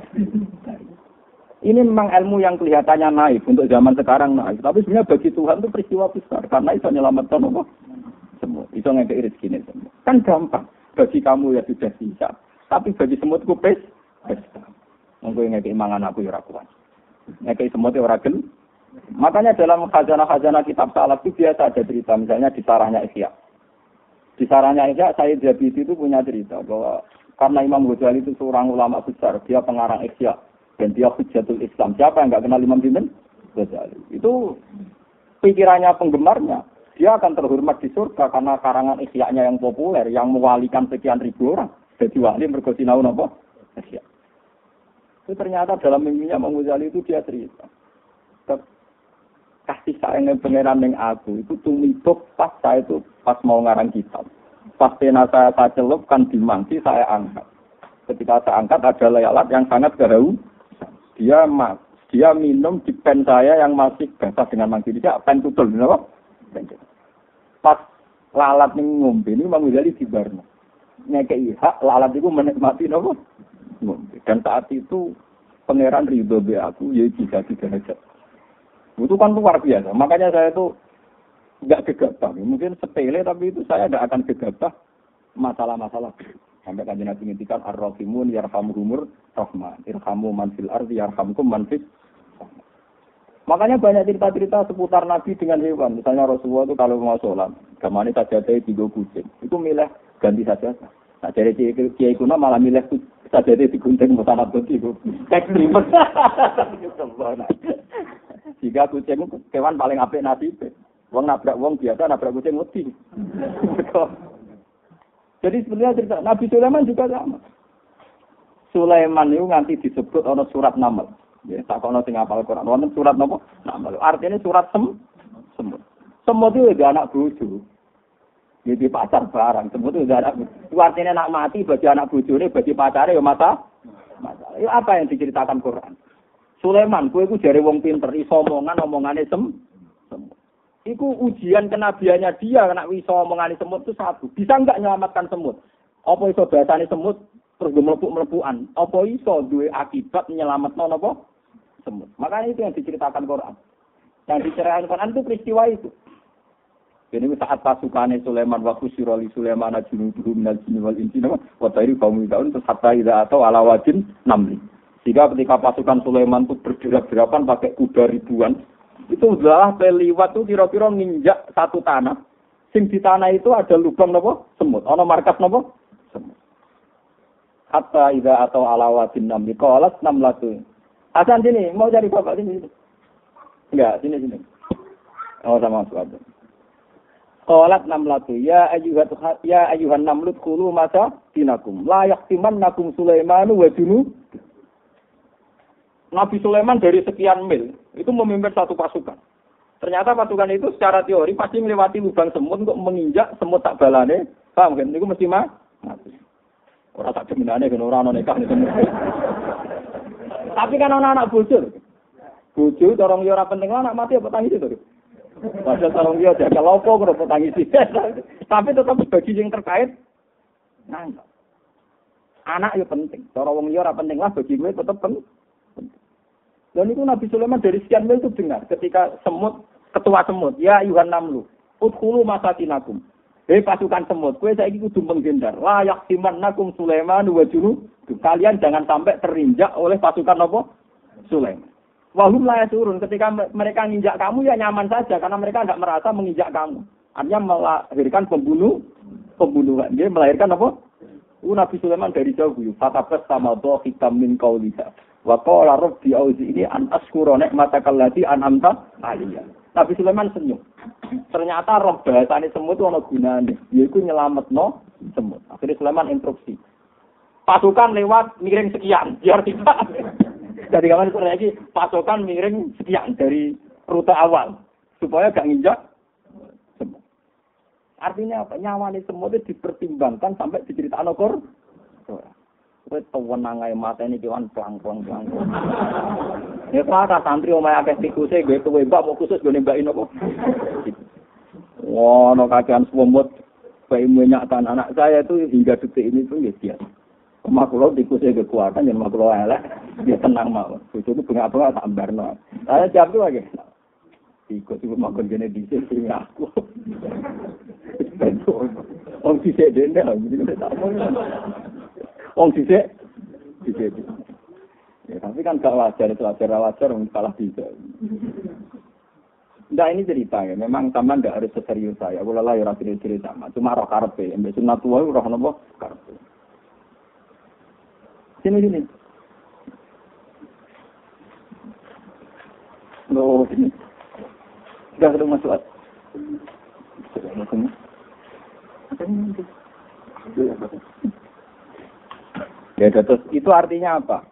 Ini memang ilmu yang kelihatannya naif untuk zaman sekarang naif, tapi sebenarnya bagi Tuhan itu peristiwa besar karena itu menyelamatkan apa? Semut. Itu ngekei rezeki semut. Kan gampang. Bagi kamu ya sudah bisa, tapi bagi semut kupes, mungkin ngekei mangan aku ya ora kuat. Ngekei semut ya ora gel. Makanya dalam khazanah-khazanah kitab salaf itu biasa ada cerita, misalnya di sarahnya Ihya. Di sarahnya Ihya, Sayyid Zabidi itu punya cerita bahwa karena Imam Ghazali itu seorang ulama besar, dia pengarang Ihya. Dan dia Hujjatul Islam. Siapa yang enggak kenal Imam Sinten? Ghazali. Itu pikirannya penggemarnya. Dia akan terhormat di surga karena karangan Ihya-nya yang populer, yang mewalikan sekian ribu orang. Jadi wali mergo sinau napa? Ihya. Itu ternyata dalam mimpinya Imam Ghazali itu dia cerita. Kasih sayang pangeran ning aku itu tumibuk pas saya itu pas mau ngarang kitab. Pas pena saya celupkan di mangsi saya angkat. Ketika saya angkat ada lalat yang sangat gerau. Dia minum di pen saya yang masih basah dengan mangsi dia pen tutul, kenapa? Pas lalat ning ngombe ini Imam Ghazali dibarno. Ngekei hak lalat itu menikmati napa? Ngombe. Dan saat itu pangeran ridho be aku ya 3 derajat. Itu kan luar biasa. Makanya saya itu enggak gegabah. Mungkin sepele tapi itu saya tidak akan gegabah masalah-masalah. Sampai kanjeng Nabi ngendikan ar-rahimun yarhamuhumur rahman. Irhamu man fil ardi yarhamkum man fis. Makanya banyak cerita-cerita seputar Nabi dengan hewan. Misalnya Rasulullah itu kalau mau sholat, gamane sajadahe 3 kucing. Itu milih ganti sajadah. Nah, dari Kiai Kuno malah milih sajadahe digunting musanad itu. Ekstrim. Jika kucing kewan paling apik nasibe. Wong nabrak wong biasa nabrak kucing wedi. Jadi sebenarnya cerita Nabi Sulaiman juga sama. Sulaiman itu nanti disebut ana surat Naml. Ya, tak ono sing hafal Quran. Wonten surat napa? Naml. Artinya surat semut. Semut itu ada anak bojo. Jadi pacar barang. Semut itu ada anak. Itu artinya nak mati bagi anak bojone, bagi pacare ya mata. Itu apa yang diceritakan Quran? Sulaiman, kowe iku jare wong pinter, iso omongane semut. Iku ujian kenabiannya dia, nek iso omongane semut itu satu. Bisa enggak nyelamatkan semut? Apa iso bahasane semut terus mlebu-mlebukan? Apa iso duwe akibat nyelametno napa? Semut. Makanya itu yang diceritakan Quran. Yang diceritakan Quran itu peristiwa itu. Jadi saat pasukannya Sulaiman wa khusyirali Sulaiman junuduhu minal jinni wal insi wa tayri qaumin daun terus hatta idza atau ala wajin namli. Sehingga ketika pasukan Sulaiman itu berderap-derapan pakai kuda ribuan, itu udah liwat tuh kira-kira nginjak satu tanah. Sing di tanah itu ada lubang napa? Semut. Ana markas napa? Semut. Hatta idza atau ala wadin namli qalat namlatu. Hasan sini, mau cari bapak sini. Enggak, sini. Oh sama suatu. Qalat namlatu ya ayyuhan namlut khulu masa dinakum la yaqtimannakum Sulaiman wa junud. Nabi Sulaiman dari sekian mil itu memimpin satu pasukan. Ternyata pasukan itu secara teori pasti melewati lubang semut untuk menginjak semut tak balane. Paham kan? Itu mesti mati. Orang tak demenane kan orang nikah itu. Tapi kan anak bojo. Bojo dorong yo ora penting anak mati apa tangis itu. Padahal dorong yo jaga lopo kok tangis. Tapi tetap bagi yang terkait nang. Anak yo penting. Dorong wong yo ora penting lah bagi gue tetap penting. Dan itu Nabi Sulaiman dari sekian mil itu dengar ketika ketua semut, ya ayuhan namlu, udkhulu masakinakum. Hei pasukan semut, kowe saiki kudu menghindar. La yaqtimannakum Sulaiman wa junud. Kalian jangan sampai terinjak oleh pasukan apa? Sulaiman. Wahum la yasurun, ketika mereka menginjak kamu ya nyaman saja karena mereka tidak merasa menginjak kamu. Artinya melahirkan pembunuhan. Dia melahirkan apa? Nabi Sulaiman dari jauh guyu, fatabas sama doh hitam min qaulika. Wa qala rabbi auzi'ni an askura nikmatakal lati an'amta alayya. Nabi Sulaiman senyum. Ternyata roh bahasane semut ono gunane, yaiku nyelametno semut. Akhirnya Sulaiman instruksi. Pasukan lewat miring sekian, biar tidak. Dari kapan sore lagi pasukan miring sekian dari rute awal supaya gak nginjak semut. Artinya apa? Nyawane semut itu dipertimbangkan sampai diceritakan Al-Qur'an. Kowe tenang ae mateni kewan plang-plang. Ya kata santri omahe akeh tikuse gue kowe mbak mau khusus gue nembakin apa? Wah, no kakean semut. Bayi minyak tan anak saya itu hingga detik ini pun ya biasa. Makulo tikusnya kekuatan dan makulo elek dia tenang mau. Itu bengak-bengak tak ambarno. Saya jawab tuh lagi. Tikus itu makan gene dhisik sing aku. Wong dhisik dene lho iki tak mau. Wong dhisik. Ya, tapi kan gak wajar itu wajar salah bisa. Nggak ini cerita ya, memang taman nggak harus seserius saya. Kalau lah ya rapi cerita, cuma roh karpe, mbak sunat tua roh nopo karpe. Sini. Loh, sini. Sudah ketemu masuk. Sudah ketemu. Ya, terus itu artinya apa?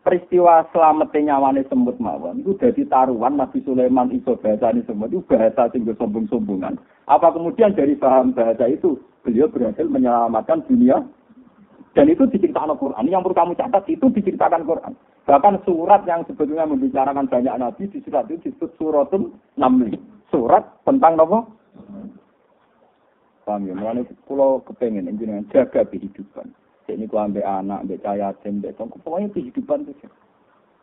Peristiwa selamatnya nyawane semut mawon itu jadi taruhan Nabi Sulaiman iso bahasane semut itu bahasa sing sombong-sombongan. Apa kemudian dari paham bahasa itu beliau berhasil menyelamatkan dunia? Dan itu diceritakan Al-Quran. Yang perlu kamu catat itu diceritakan Quran. Bahkan surat yang sebetulnya membicarakan banyak nabi di surat itu disebut Suratul Naml. Surat tentang apa? Paham ya? Mulane kula kepengin jenengan jaga kehidupan. Ini ku ambek anak, ambek cahaya, ambek tong, pokoknya kehidupan itu.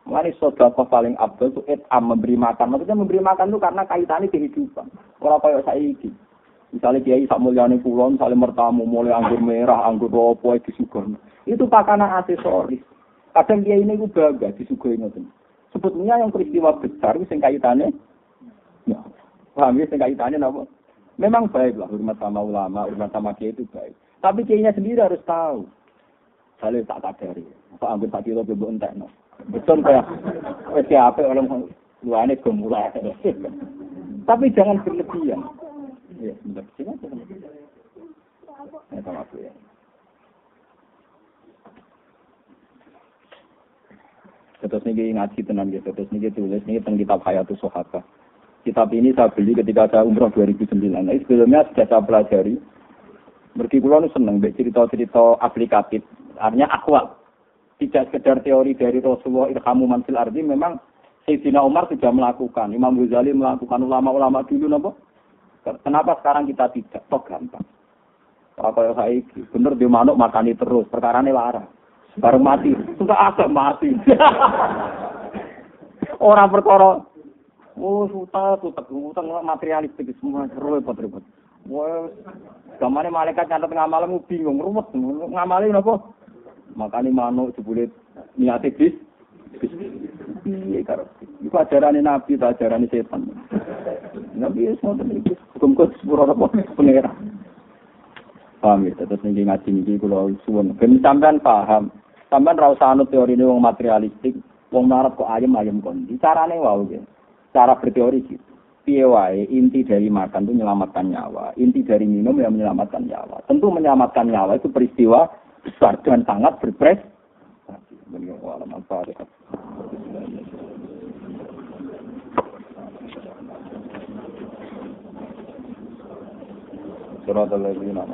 Mulane sedekah paling abdul itu memberi makan. Maksudnya memberi makan itu karena kaitannya kehidupan. Ora kaya saiki. Misalnya kiai sak mulyane kula, misalnya mertamu mulai anggur merah, anggur opo disuguhno. Itu pakanan aksesoris. Kadang kiai ini ku bangga disuguhi ngoten. Sebetulnya yang peristiwa besar itu sing kaitane ya. Paham ya sing kaitane napa? Memang baiklah hormat sama ulama, hormat sama kiai itu baik. Tapi kiainya sendiri harus tahu. Saya tak sadari. Pak anggur tak kilo bebo entekno. Betul kayak wis apa orang luane gemulai. Tapi jangan berlebihan. Ya, sebentar sini aja. Ya, sama aku ya. Terus niki ngaji tenan gitu. Terus niki tulis niki tentang kitab Hayatus Sahabah. Kitab ini saya beli ketika saya umroh 2009. Nah, sebelumnya sudah saya pelajari. Mergi kula nu seneng mbek cerita-cerita aplikatif. Artinya akwal. Tidak sekedar teori dari Rasulullah irhamu man fil ardi, memang Sayyidina Umar sudah melakukan, Imam Ghazali melakukan, ulama-ulama dulu napa? Kenapa sekarang kita tidak? Tok gampang. Apa saiki bener di manuk makani terus, perkarane larang. Bareng mati, sudah agak mati. Orang perkara utang materialistik semua repot-repot. Wah, gamane malaikat nyatet ngamalmu bingung, ruwet. Ngamali napa? Makane manuk jebule niate bis. Piye karo iku ajarane nabi ta ajarane setan. Nabi wis ngoten iki. Hukum-hukum sepuro apa pengira. Paham ya, terus niki ngaji niki kula suwun. Ben sampean paham. Sampean ra usah anut teorine wong materialistik, wong marep kok ayem-ayem kon. Carane wae iki. Cara berteori gitu. Piye wae inti dari makan itu menyelamatkan nyawa, inti dari minum yang menyelamatkan nyawa. Tentu menyelamatkan nyawa itu peristiwa besar dan sangat berprestasi. Surat al-Ladzina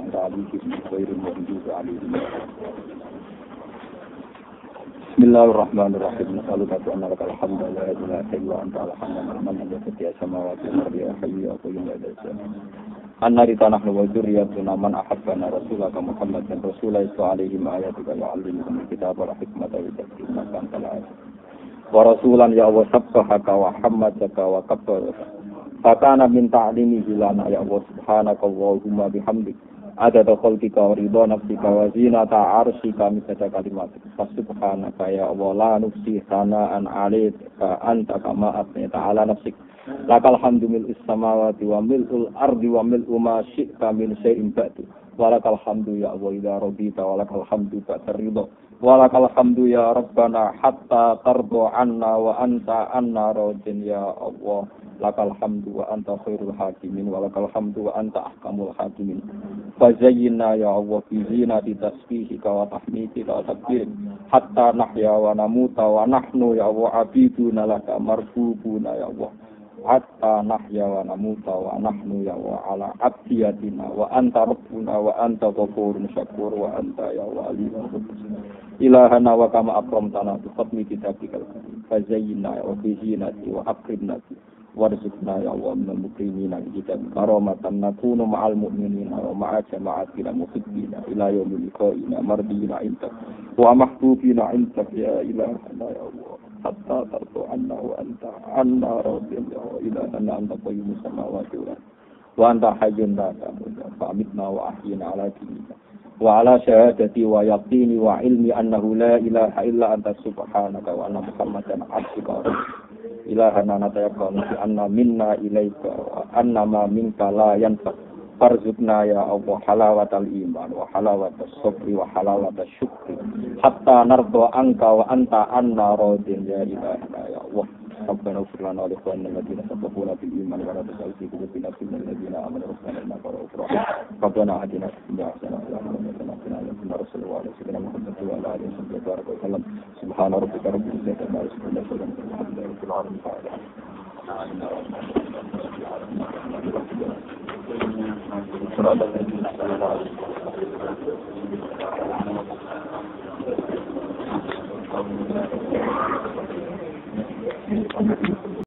Bismillahirrahmanirrahim. Nasalluka anna lakal hamdu la ilaha illa anta al-hayyul qayyum ya samawati wal ardi ya hayyu ya qayyum la ilaha anna ritanah wa dzurriyyatuna man ahabbana rasulaka Muhammadan rasulullah alaihim ayatuka yu'allimuhum kitaba wal hikmata wa yuzakkihim wa rasulan ya wa sabbahaka wa hammadaka wa kabbaraka fakana min ta'limihi lana ya Allah subhanaka Allahumma bihamdika adada khalqika wa ridha nafsika wa zinata arsyika misata kalimatik subhanaka ya Allah la nufsi sana'an 'alaika anta kama athnita 'ala nafsik lakal hamdu mil'is samawati wa mil'ul ardi wa mil'u ma syi'ta min syai'in ba'du walakal hamdu ya Allah idza radita walakal hamdu ba'da ridha walakal hamdu ya rabbana hatta tardu anna wa anta anna radin ya Allah lakal hamdu wa anta khairul hakimin walakal hamdu wa anta ahkamul hakimin fazayyinna ya Allah bi zinati tasbihika wa tahmidika wa takbir hatta nahya wa namuta wa nahnu ya Allah abiduna laka marbubuna ya Allah hatta nahya wa namuta wa nahnu ya wa ala abdiyatina wa anta rabbuna wa anta ghafurun syakur wa anta ya wali ilahana wa kama akramtana bi fadli kitabikal fazayyinna wa bi zinati wa akrimna warzuqna ya Allah minal mukrimina kitab karamatan nakunu ma'al mu'minina wa ma'a jama'atina muhibbina ila yaumil liqa'ina mardina intak wa mahbubina intak ya ilahana ya Allah hatta tardu anna wa anta anna rabbina wa ilahana anta qayyumus samawati wa anta hayyun la tamut fa amitna wa ahyina ala dinika wa ala syahadati wa yaqini wa ilmi annahu la ilaha illa anta subhanaka wa anna muhammadan abduka wa ilahana natayaqanu fi anna minna ilaika wa anna ma minka la yanfa farzuqna ya Allah halawatal iman wa halawatas sabri wa halawatas syukri hatta nardo angka wa anta anna radin ya ilahana ya Allah Rabbana ighfir lana wa li ikhwanina alladziina sabaquna bil iman wa la taj'al fi qulubina ghillan lil ladzina aamanu rabbana innaka ra'ufur rahim Rabbana atina fid dunya hasanatan wa qina adhaban nar sallallahu alaihi wa sallam wa ala alihi wa sallam subhana rabbika rabbil izzati amma yasifun wa salamun alal mursalin